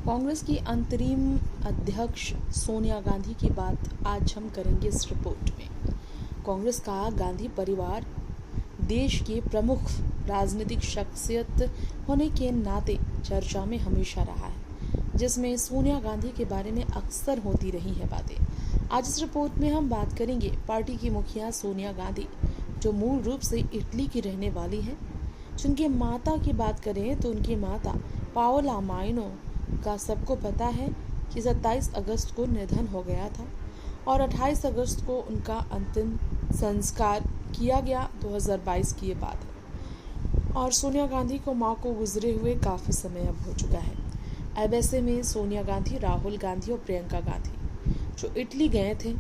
कांग्रेस की अंतरिम अध्यक्ष सोनिया गांधी की बात आज हम करेंगे इस रिपोर्ट में। कांग्रेस का गांधी परिवार देश की प्रमुख राजनीतिक शख्सियत होने के नाते चर्चा में हमेशा रहा है, जिसमें सोनिया गांधी के बारे में अक्सर होती रही है बातें। आज इस रिपोर्ट में हम बात करेंगे पार्टी की मुखिया सोनिया गांधी, जो मूल रूप से इटली की रहने वाली हैं। जिनकी माता की बात करें तो उनकी माता पाओला माइनो का सबको पता है कि 27 अगस्त को निधन हो गया था और 28 अगस्त को उनका अंतिम संस्कार किया गया। 2022 की ये बात है और सोनिया गांधी को मां को गुजरे हुए काफ़ी समय अब हो चुका है। अब ऐसे में सोनिया गांधी, राहुल गांधी और प्रियंका गांधी जो इटली गए थे,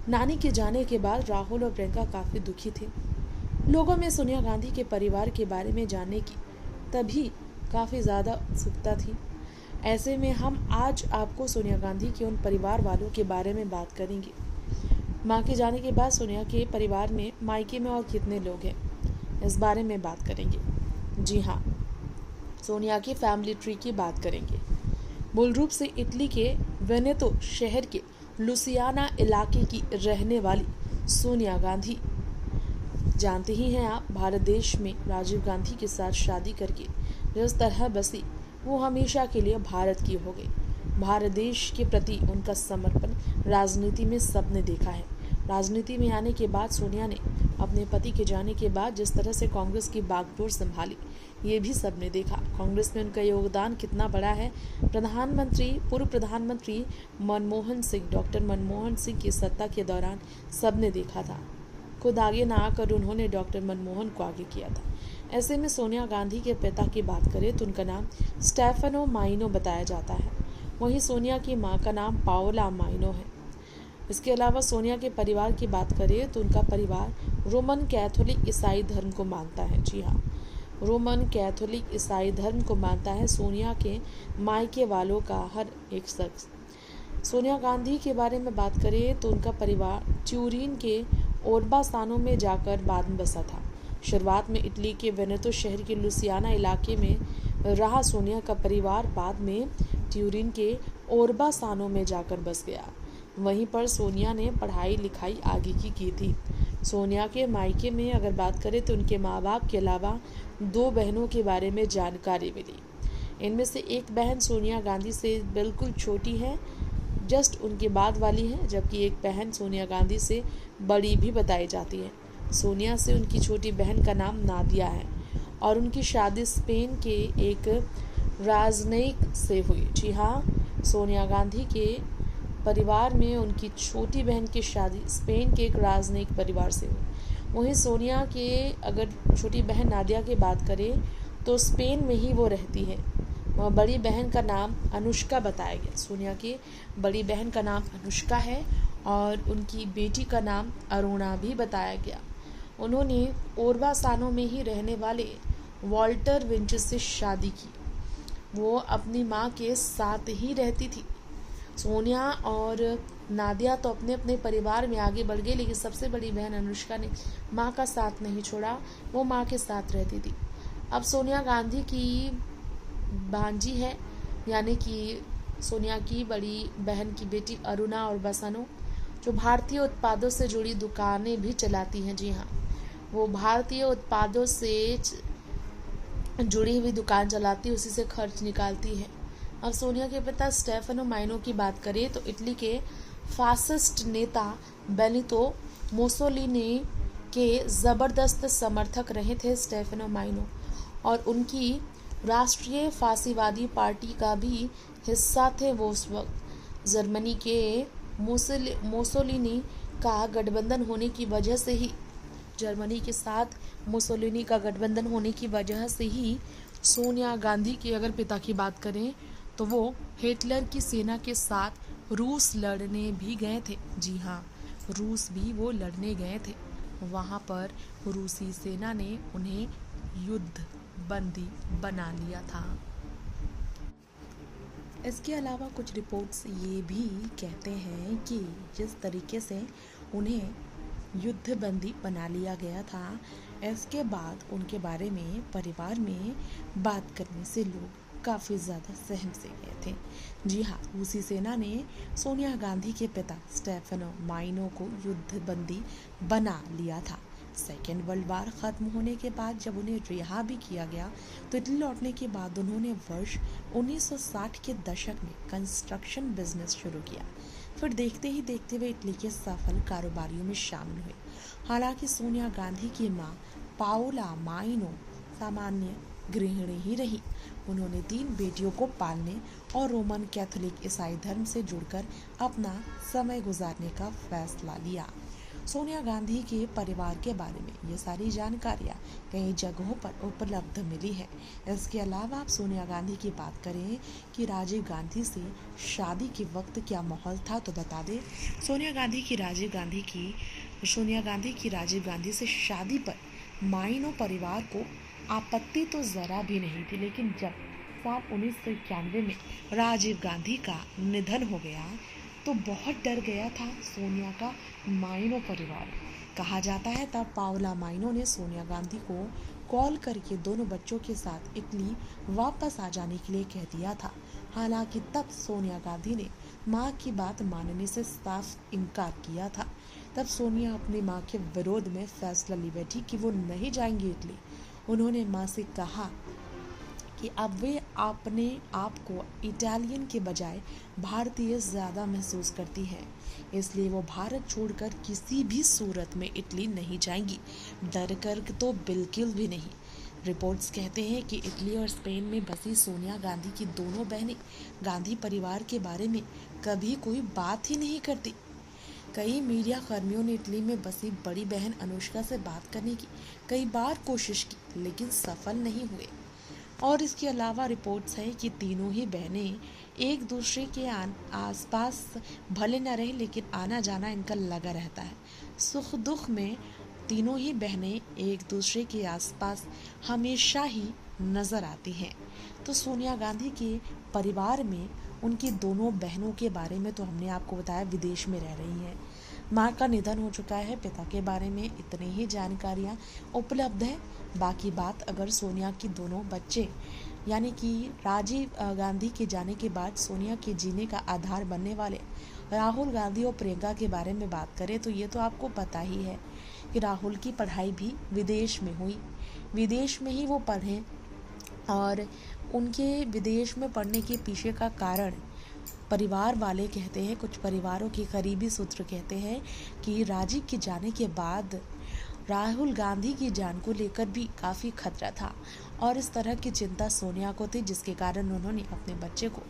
नानी के जाने के बाद राहुल और प्रियंका काफ़ी दुखी थे। लोगों में सोनिया गांधी के परिवार के बारे में जानने की तभी काफ़ी ज़्यादा उत्सुकता थी। ऐसे में हम आज आपको सोनिया गांधी के उन परिवार वालों के बारे में बात करेंगे। मां के जाने के बाद सोनिया के परिवार में मायके में और कितने लोग हैं, इस बारे में बात करेंगे। जी हाँ, सोनिया की फैमिली ट्री की बात करेंगे। मूल रूप से इटली के वेनेतो शहर के लुसियाना इलाके की रहने वाली सोनिया गांधी, जानते ही हैं आप, भारत देश में राजीव गांधी के साथ शादी करके जिस तरह बसी, वो हमेशा के लिए भारत की हो गई। भारत देश के प्रति उनका समर्पण राजनीति में सबने देखा है। राजनीति में आने के बाद सोनिया ने अपने पति के जाने के बाद जिस तरह से कांग्रेस की बागडोर संभाली, ये भी सबने देखा। कांग्रेस में उनका योगदान कितना बड़ा है, पूर्व प्रधानमंत्री मनमोहन सिंह, डॉक्टर मनमोहन सिंह की सत्ता के दौरान सबने देखा था। खुद आगे ना आकर उन्होंने डॉक्टर मनमोहन को आगे किया था। ऐसे में सोनिया गांधी के पिता की बात करें तो उनका नाम स्टेफनो माइनो बताया जाता है। वहीं सोनिया की मां का नाम पाओला माइनो है। इसके अलावा सोनिया के परिवार की बात करें तो उनका परिवार रोमन कैथोलिक ईसाई धर्म को मानता है। जी हाँ, रोमन कैथोलिक ईसाई धर्म को मानता है सोनिया के मायके वालों का हर एक शख्स। सोनिया गांधी के बारे में बात करें तो उनका परिवार ट्यूरिन के ओरबासानो में जाकर बाद में बसा था। शुरुआत में इटली के वेनेतो शहर के लुसियाना इलाके में रहा सोनिया का परिवार बाद में ट्यूरिन के ओरबासानो में जाकर बस गया। वहीं पर सोनिया ने पढ़ाई लिखाई आगे की थी। सोनिया के मायके में अगर बात करें तो उनके माँ बाप के अलावा 2 बहनों के बारे में जानकारी मिली। इनमें से एक बहन सोनिया गांधी से बिल्कुल छोटी है, जस्ट उनके बाद वाली है, जबकि एक बहन सोनिया गांधी से बड़ी भी बताई जाती है। सोनिया से उनकी छोटी बहन का नाम नादिया है और उनकी शादी स्पेन के एक राजनयिक से हुई। जी हाँ, सोनिया गांधी के परिवार में उनकी छोटी बहन की शादी स्पेन के एक राजनयिक परिवार से हुई। वहीं सोनिया के अगर छोटी बहन नादिया की बात करें तो स्पेन में ही वो रहती है। वह बड़ी बहन का नाम अनुष्का बताया गया। सोनिया की बड़ी बहन का नाम अनुष्का है और उनकी बेटी का नाम अरुणा भी बताया गया। उन्होंने ओरबासानो में ही रहने वाले वॉल्टर विंचेस से शादी की। वो अपनी माँ के साथ ही रहती थी। सोनिया और नादिया तो अपने अपने परिवार में आगे बढ़ गए, लेकिन सबसे बड़ी बहन अनुष्का ने माँ का साथ नहीं छोड़ा, वो माँ के साथ रहती थी। अब सोनिया गांधी की भांजी है, यानी कि सोनिया की बड़ी बहन की बेटी अरुणा और बसानो, जो भारतीय उत्पादों से जुड़ी दुकानें भी चलाती हैं। जी हाँ, वो भारतीय उत्पादों से जुड़ी हुई दुकान चलाती है, उसी से खर्च निकालती है। अब सोनिया के पिता स्टेफनो माइनो की बात करें तो इटली के फासिस्ट नेता बेनितो मुसोलिनी के ज़बरदस्त समर्थक रहे थे स्टेफनो माइनो, और उनकी राष्ट्रीय फासीवादी पार्टी का भी हिस्सा थे वो उस वक्त। जर्मनी के मुसोलिनी का गठबंधन होने की वजह से ही जर्मनी के साथ मुसोलिनी का गठबंधन होने की वजह से ही सोनिया गांधी के अगर पिता की बात करें तो वो हिटलर की सेना के साथ रूस लड़ने भी गए थे। जी हाँ, रूस भी वो लड़ने गए थे। वहाँ पर रूसी सेना ने उन्हें युद्ध बंदी बना लिया था। इसके अलावा कुछ रिपोर्ट्स ये भी कहते हैं कि जिस तरीके से उन्हें युद्धबंदी बना लिया गया था, इसके बाद उनके बारे में परिवार में बात करने से लोग काफ़ी ज़्यादा सहम से गए थे। जी हाँ, रूसी सेना ने सोनिया गांधी के पिता स्टेफनो माइनो को युद्धबंदी बना लिया था। सेकेंड वर्ल्ड वार खत्म होने के बाद जब उन्हें रिहा भी किया गया तो इटली लौटने के बाद उन्होंने वर्ष 1960 के दशक में कंस्ट्रक्शन बिजनेस शुरू किया। फिर देखते ही देखते वे इटली के सफल कारोबारियों में शामिल हुए। हालांकि सोनिया गांधी की मां पाओला माइनो सामान्य गृहिणी ही रही। उन्होंने 3 बेटियों को पालने और रोमन कैथोलिक ईसाई धर्म से जुड़कर अपना समय गुजारने का फैसला लिया। सोनिया गांधी के परिवार के बारे में ये सारी जानकारियाँ कई जगहों पर उपलब्ध मिली है। इसके अलावा आप सोनिया गांधी की बात करें कि राजीव गांधी से शादी के वक्त क्या माहौल था, तो बता दें सोनिया गांधी की राजीव गांधी से शादी पर माइनो परिवार को आपत्ति तो ज़रा भी नहीं थी, लेकिन जब साल 1991 में राजीव गांधी का निधन हो गया तो बहुत डर गया था सोनिया का माइनो परिवार। कहा जाता है तब पाओला माइनो ने सोनिया गांधी को कॉल करके दोनों बच्चों के साथ इटली वापस आ जाने के लिए कह दिया था। हालांकि तब सोनिया गांधी ने मां की बात मानने से साफ इनकार किया था। तब सोनिया अपनी मां के विरोध में फैसला ली बैठी कि वो नहीं जाएंगी इटली। उन्होंने मां से कहा कि अब वे अपने आप को इटालियन के बजाय भारतीय ज़्यादा महसूस करती हैं, इसलिए वो भारत छोड़कर किसी भी सूरत में इटली नहीं जाएंगी, डर कर तो बिल्कुल भी नहीं। रिपोर्ट्स कहते हैं कि इटली और स्पेन में बसी सोनिया गांधी की दोनों बहनें गांधी परिवार के बारे में कभी कोई बात ही नहीं करती। कई मीडिया कर्मियों ने इटली में बसी बड़ी बहन अनुष्का से बात करने की कई बार कोशिश की, लेकिन सफल नहीं हुए। और इसके अलावा रिपोर्ट्स हैं कि तीनों ही बहनें एक दूसरे के आसपास भले न रहे, लेकिन आना जाना इनका लगा रहता है। सुख दुख में तीनों ही बहनें एक दूसरे के आसपास हमेशा ही नज़र आती हैं। तो सोनिया गांधी के परिवार में उनकी दोनों बहनों के बारे में तो हमने आपको बताया विदेश में रह रही हैं। माँ का निधन हो चुका है, पिता के बारे में इतनी ही जानकारियाँ उपलब्ध है। बाकी बात अगर सोनिया की दोनों बच्चे यानी कि राजीव गांधी के जाने के बाद सोनिया के जीने का आधार बनने वाले राहुल गांधी और प्रियंका के बारे में बात करें तो ये तो आपको पता ही है कि राहुल की पढ़ाई भी विदेश में हुई, विदेश में ही वो पढ़े। और उनके विदेश में पढ़ने के पीछे का कारण परिवार वाले कहते हैं, कुछ परिवारों के करीबी सूत्र कहते हैं कि राजीव के जाने के बाद राहुल गांधी की जान को लेकर भी काफ़ी खतरा था और इस तरह की चिंता सोनिया को थी, जिसके कारण उन्होंने अपने बच्चे को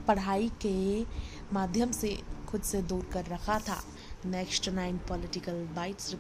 पढ़ाई के माध्यम से खुद से दूर कर रखा था। Next 9 political bytes